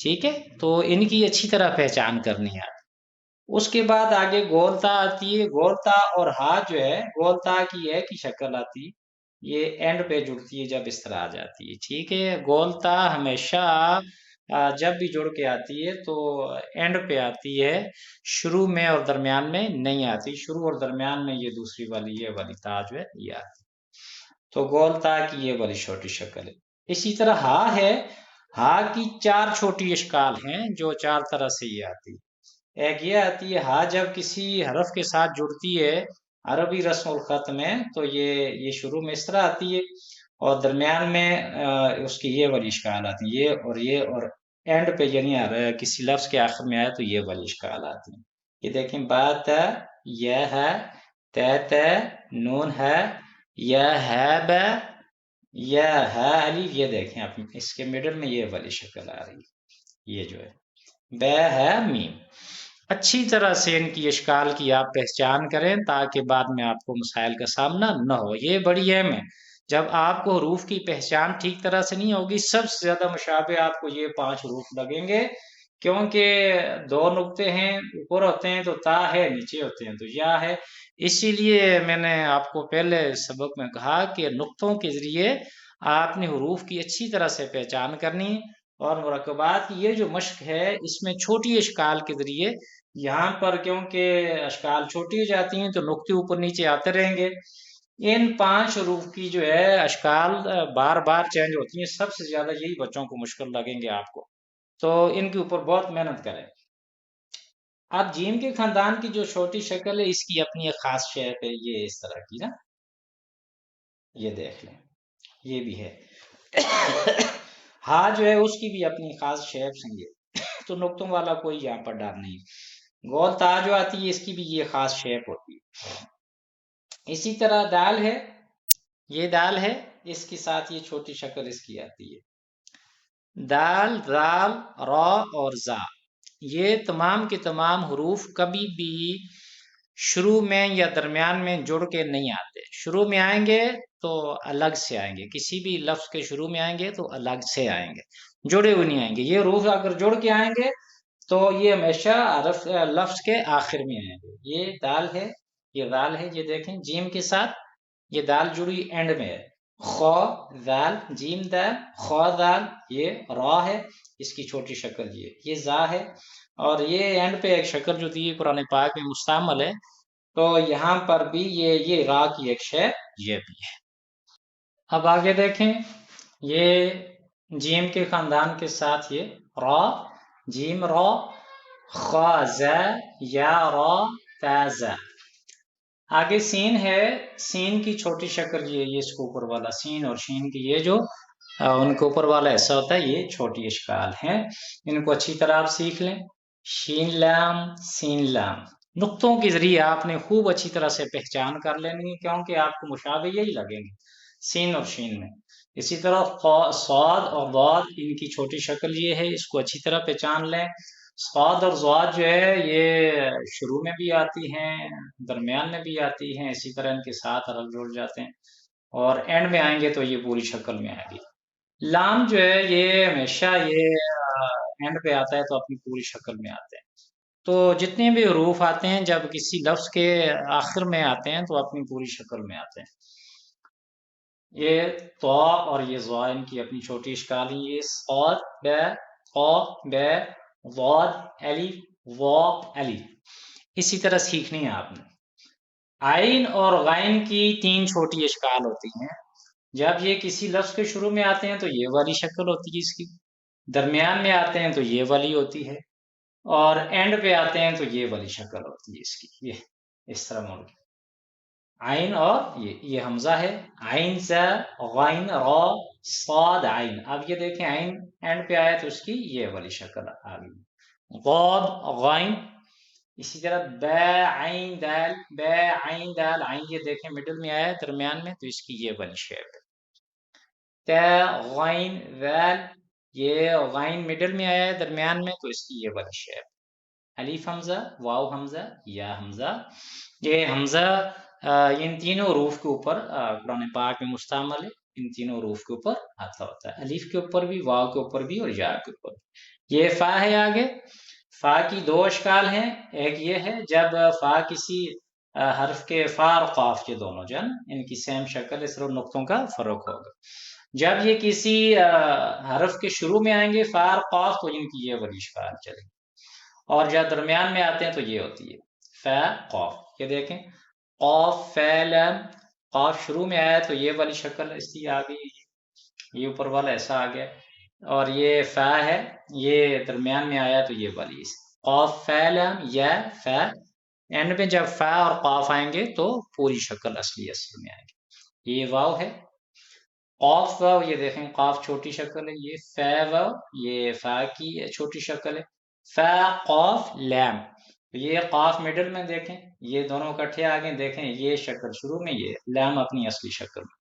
ٹھیک ہے، تو ان کی اچھی طرح پہچان کرنی ہے۔ اس کے بعد آگے گولتا آتی ہے، گولتا اور ہا جو ہے، گولتا کی ایک ہی شکل آتی ہے، یہ اینڈ پہ جڑتی ہے جب اس طرح آ جاتی ہے، ٹھیک ہے۔ گولتا ہمیشہ جب بھی جڑ کے آتی ہے تو اینڈ پہ آتی ہے، شروع میں اور درمیان میں نہیں آتی، شروع اور درمیان میں یہ دوسری والی یہ والی تا جو ہے یہ آتی، تو گولتا کی یہ والی چھوٹی شکل ہے۔ اسی طرح ہا ہے، ہا کی 4 چھوٹی اشکال ہیں جو 4 طرح سے یہ آتی ہے۔ ایک یہ آتی ہے ہا جب کسی حرف کے ساتھ جڑتی ہے عربی رسم الخط میں تو یہ شروع میں اس طرح آتی ہے، اور درمیان میں اس کی یہ والی اشکال آتی ہے، یہ اور اینڈ پہ یعنی کسی لفظ کے آخر میں آئے تو یہ والی اشکال آتی ہے۔ یہ دیکھیں بات ہے، یہ ہے، ت نون ہے، یہ ہے ب، یہ ہے علی، یہ دیکھیں آپ اس کے مڈل میں یہ والی شکل آ رہی ہے، یہ جو ہے بے ہے میم۔ اچھی طرح سے ان کی اشکال کی آپ پہچان کریں تاکہ بعد میں آپ کو مسائل کا سامنا نہ ہو، یہ بڑی اہم ہے۔ جب آپ کو حروف کی پہچان ٹھیک طرح سے نہیں ہوگی، سب سے زیادہ مشابہ آپ کو یہ 5 حروف لگیں گے، کیونکہ 2 نقطے ہیں، اوپر ہوتے ہیں تو تا ہے، نیچے ہوتے ہیں تو یا ہے۔ اسی لیے میں نے آپ کو پہلے سبق میں کہا کہ نقطوں کے ذریعے آپ نے حروف کی اچھی طرح سے پہچان کرنی، اور مرکبات کی یہ جو مشق ہے اس میں چھوٹی اشکال کے ذریعے یہاں پر کیونکہ اشکال چھوٹی ہو جاتی ہیں تو نقطے اوپر نیچے آتے رہیں گے، ان 5 حروف کی جو ہے اشکال بار بار چینج ہوتی ہیں، سب سے زیادہ یہی بچوں کو مشکل لگیں گے آپ کو، تو ان کے اوپر بہت محنت کریں۔ اب جیم کے خاندان کی جو چھوٹی شکل ہے اس کی اپنی ایک خاص شیپ ہے، یہ اس طرح کی نا، یہ دیکھ لیں یہ بھی ہے ہاں جو ہے اس کی بھی اپنی خاص شیپس ہیں، یہ تو نقطوں والا کوئی یہاں پر ڈر نہیں۔ گول تا جو آتی ہے اس کی بھی یہ خاص شیپ ہوتی ہے۔ اسی طرح دال ہے، یہ دال ہے، اس کے ساتھ یہ چھوٹی شکل اس کی آتی ہے، دال، دال، را اور زا، یہ تمام کے تمام حروف کبھی بھی شروع میں یا درمیان میں جڑ کے نہیں آتے، شروع میں آئیں گے تو الگ سے آئیں گے، کسی بھی لفظ کے شروع میں آئیں گے تو الگ سے آئیں گے، جڑے ہوئے نہیں آئیں گے۔ یہ حروف اگر جڑ کے آئیں گے تو یہ ہمیشہ لفظ کے آخر میں آئیں گے۔ یہ دال ہے، یہ دال ہے، یہ دیکھیں جیم کے ساتھ یہ دال جڑی اینڈ میں ہے، خو دال، جیم دال، خو دال، یہ را ہے، اس کی چھوٹی شکل یہ زا ہے، اور یہ اینڈ پہ ایک شکل جو دی قرآن پاک میں مستعمل ہے، تو یہاں پر بھی یہ را کی ایک شے یہ بھی ہے۔ اب آگے دیکھیں، یہ جیم کے خاندان کے ساتھ یہ را، جیم را، خا زا، یا را تا زا۔ آگے سین ہے، سین کی چھوٹی شکل یہ اس کو اوپر والا سین اور شین کی یہ جو ان کے اوپر والا ایسا ہوتا ہے، یہ چھوٹی اشکال ہیں، ان کو اچھی طرح آپ سیکھ لیں۔ شین لام، سین لام، نقطوں کے ذریعے آپ نے خوب اچھی طرح سے پہچان کر لینی ہے کیونکہ آپ کو مشابہ یہی لگیں گے سین اور شین میں۔ اسی طرح صاد اور ضاد، ان کی چھوٹی شکل یہ ہے، اس کو اچھی طرح پہچان لیں۔ صاد اور ضاد جو ہے یہ شروع میں بھی آتی ہیں، درمیان میں بھی آتی ہیں، اسی طرح ان کے ساتھ حرف جڑ جاتے ہیں، اور اینڈ میں آئیں گے تو یہ پوری شکل میں آئے گی۔ لام جو ہے یہ ہمیشہ یہ اینڈ پہ آتا ہے تو اپنی پوری شکل میں آتے ہیں، تو جتنے بھی حروف آتے ہیں جب کسی لفظ کے آخر میں آتے ہیں تو اپنی پوری شکل میں آتے ہیں۔ یہ تو اور یہ ضا، ان کی اپنی چھوٹی اشکال ہیں، یہ صاد ب، قا ب، ضاد الف، وا الف، اسی طرح سیکھنی ہے آپ نے۔ عین اور غین کی 3 چھوٹی اشکال ہوتی ہیں، جب یہ کسی لفظ کے شروع میں آتے ہیں تو یہ والی شکل ہوتی ہے اس کی، درمیان میں آتے ہیں تو یہ والی ہوتی ہے، اور اینڈ پہ آتے ہیں تو یہ والی شکل ہوتی ہے اس کی، یہ اس طرح مڑ کے عین، اور یہ حمزہ ہے، عین سے غین را صاد عین۔ اب یہ دیکھیں عین اینڈ پہ آیا تو اس کی یہ والی شکل آ گئی، ضاد غین، اسی طرح بے عین دال، بے عین دال، عین یہ دیکھیں مڈل میں آیا درمیان میں تو اس کی یہ والی شیپ ہے۔ تا غین ذال، یہ غین مڈل میں آیا ہے درمیان میں تو اس کی یہ والی شیپ۔ الف حمزہ، واو حمزہ، یا حمزہ، یہ حمزہ ان تینوں حروف کے اوپر قرآن پاک میں مستعمل ہے، ان تینوں حروف کے اوپر آتا ہوتا ہے، الف کے اوپر بھی، واو کے اوپر بھی اور یا کے اوپر بھی۔ یہ فا ہے آگے. فا کی دو اشکال ہیں. ایک یہ ہے جب فا کسی حرف کے فا اور قاف کے دونوں جن ان کی سیم شکل ہے، صرف نقطوں کا فرق ہوگا. جب یہ کسی حرف کے شروع میں آئیں گے فا اور قاف تو ان کی یہ والی اشکال چلے گی. اور جب درمیان میں آتے ہیں تو یہ ہوتی ہے فا قاف. یہ دیکھیں قاف فا لام. قاف شروع میں آیا تو یہ والی شکل اس کی آ گئی، یہ اوپر والا ایسا آ گیا. اور یہ فا ہے، یہ درمیان میں آیا تو یہ والی قاف فا لام یا فا. اینڈ میں جب فا اور قاف آئیں گے تو پوری شکل اصل میں آئے گی. یہ واو ہے، قاف واو. یہ دیکھیں قاف چھوٹی شکل ہے، یہ فا واو، یہ فا کی چھوٹی شکل ہے. فا قاف لام. یہ قاف مڈل میں دیکھیں، یہ دونوں اکٹھے آگے دیکھیں یہ شکل شروع میں، یہ لام اپنی اصلی شکل میں.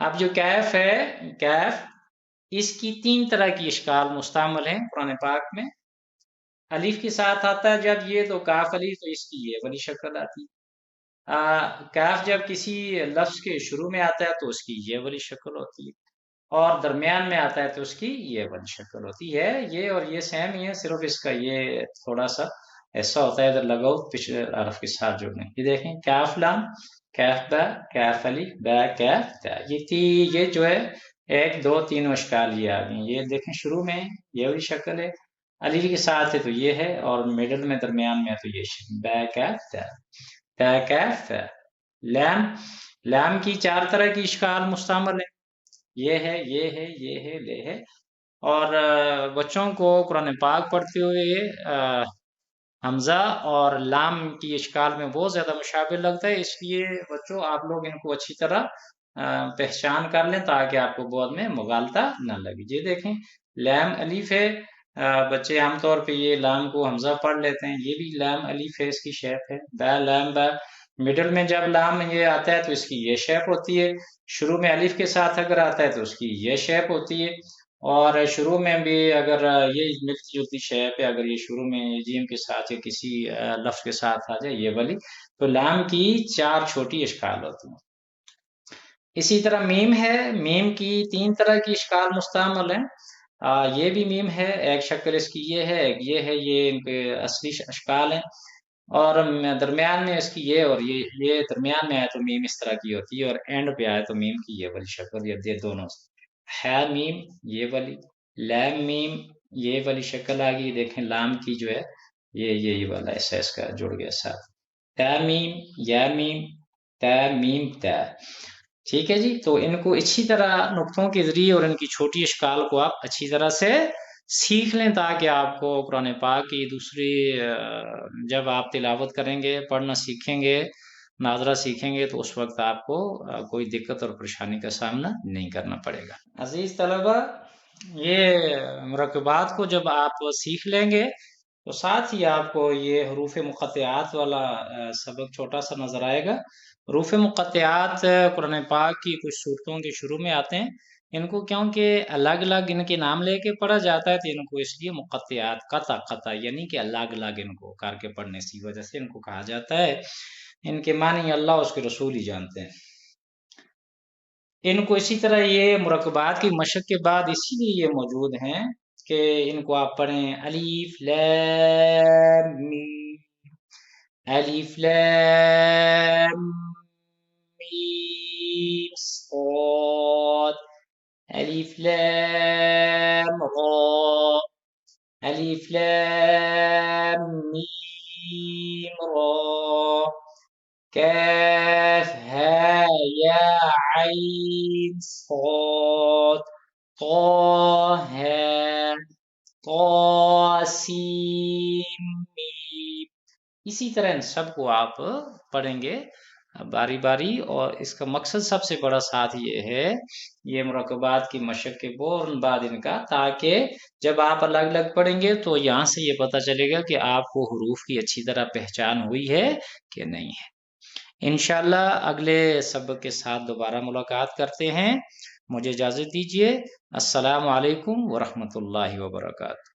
اب جو کیف ہے، کیف اس کی 3 طرح کی اشکال مستعمل ہیں قرآن پاک میں. الف کے ساتھ آتا ہے جب یہ تو کاف الف، تو اس کی یہ والی شکل آتی ہے. کاف جب کسی لفظ کے شروع میں آتا ہے تو اس کی یہ والی شکل ہوتی ہے، اور درمیان میں آتا ہے تو اس کی یہ والی شکل ہوتی ہے. یہ اور یہ سیم ہی ہے، صرف اس کا یہ تھوڑا سا ایسا ہوتا ہے ادھر لگاؤ پچھلے حرف کے ساتھ جڑنے. یہ دیکھیں کاف لام، کاف با، کاف الف، با کاف تا. یہ جو ہے 1 2 3 اشکال یہ آ گئے. یہ دیکھیں شروع میں یہ والی شکل ہے، الف کے ساتھ ہے تو یہ ہے، اور مڈل میں درمیان میں ہے تو یہ شکل با کاف تا. تا کاف تا. لام، لام کی 4 طرح کی اشکال مستعمل ہے. یہ ہے، یہ ہے، یہ ہے، لے ہے. اور بچوں کو قرآن پاک پڑھتے ہوئے حمزہ اور لام کی اشکال میں بہت زیادہ مشابہ لگتا ہے، اس لیے بچوں آپ لوگ ان کو اچھی طرح پہچان کر لیں تاکہ آپ کو بعد میں مغالطہ نہ لگے. یہ دیکھیں لام الف ہے، بچے عام طور پہ یہ لام کو حمزہ پڑھ لیتے ہیں، یہ بھی لام الف ہے، اس کی شیپ ہے با لام با. مڈل میں جب لام یہ آتا ہے تو اس کی یہ شیپ ہوتی ہے. شروع میں الف کے ساتھ اگر آتا ہے تو اس کی یہ شیپ ہوتی ہے، اور شروع میں بھی اگر یہ ملتی جلتی شیپ ہے، اگر یہ شروع میں جیم کے ساتھ یا کسی لفظ کے ساتھ آ جائے یہ والی، تو لام کی 4 چھوٹی اشکال ہوتی ہیں. اسی طرح میم ہے، میم کی 3 طرح کی اشکال مستعمل ہیں. یہ بھی میم ہے، ایک شکل اس کی یہ ہے، ایک یہ ہے، یہ ان کے اصلی اشکال ہیں. اور درمیان میں اس کی یہ اور یہ درمیان میں آئے تو میم اس طرح کی ہوتی ہے، اور اینڈ پہ آئے تو میم کی یہ والی شکل، یہ دونوں ہے میم یہ والی، لام میم یہ والی شکل آ گئی. دیکھیں لام کی جو ہے یہ والا ایسا اس کا جڑ گیا ساتھ. تا میم یا میم تا میم تا. ٹھیک ہے جی. تو ان کو اچھی طرح نقطوں کے ذریعے اور ان کی چھوٹی اشکال کو آپ اچھی طرح سے سیکھ لیں تاکہ آپ کو قرآن پاک کی دوسری جب آپ تلاوت کریں گے، پڑھنا سیکھیں گے، ناظرہ سیکھیں گے تو اس وقت آپ کو کوئی دقت اور پریشانی کا سامنا نہیں کرنا پڑے گا. عزیز طلبہ، یہ مرکبات کو جب آپ سیکھ لیں گے تو ساتھ ہی آپ کو یہ حروف مقطعات والا سبق چھوٹا سا نظر آئے گا. حروف مقطعات قرآن پاک کی کچھ صورتوں کے شروع میں آتے ہیں. ان کو کیونکہ الگ الگ ان کے نام لے کے پڑھا جاتا ہے تو ان کو اس لیے مقطعات قطع یعنی کہ الگ الگ ان کو کر کے پڑھنے کی وجہ سے ان کو کہا جاتا ہے. ان کے معنی اللہ اس کے رسول ہی جانتے ہیں. ان کو اسی طرح یہ مرکبات کی مشق کے بعد اسی لیے یہ موجود ہیں کہ ان کو آپ پڑھیں الف لام میم، الف لام میم صاد، الف لام را، الف لام میم را، کاف ها یا عین صاد، طه طا سین میم. اسی طرح ان سب کو آپ پڑھیں گے باری باری. اور اس کا مقصد سب سے بڑا ساتھ یہ ہے، یہ مرکبات کی مشق کے فوراً بعد ان کا، تاکہ جب آپ الگ الگ پڑھیں گے تو یہاں سے یہ پتہ چلے گا کہ آپ کو حروف کی اچھی طرح پہچان ہوئی ہے کہ نہیں ہے. انشاءاللہ اگلے سبق کے ساتھ دوبارہ ملاقات کرتے ہیں. مجھے اجازت دیجیے. السلام علیکم ورحمۃ اللہ وبرکاتہ.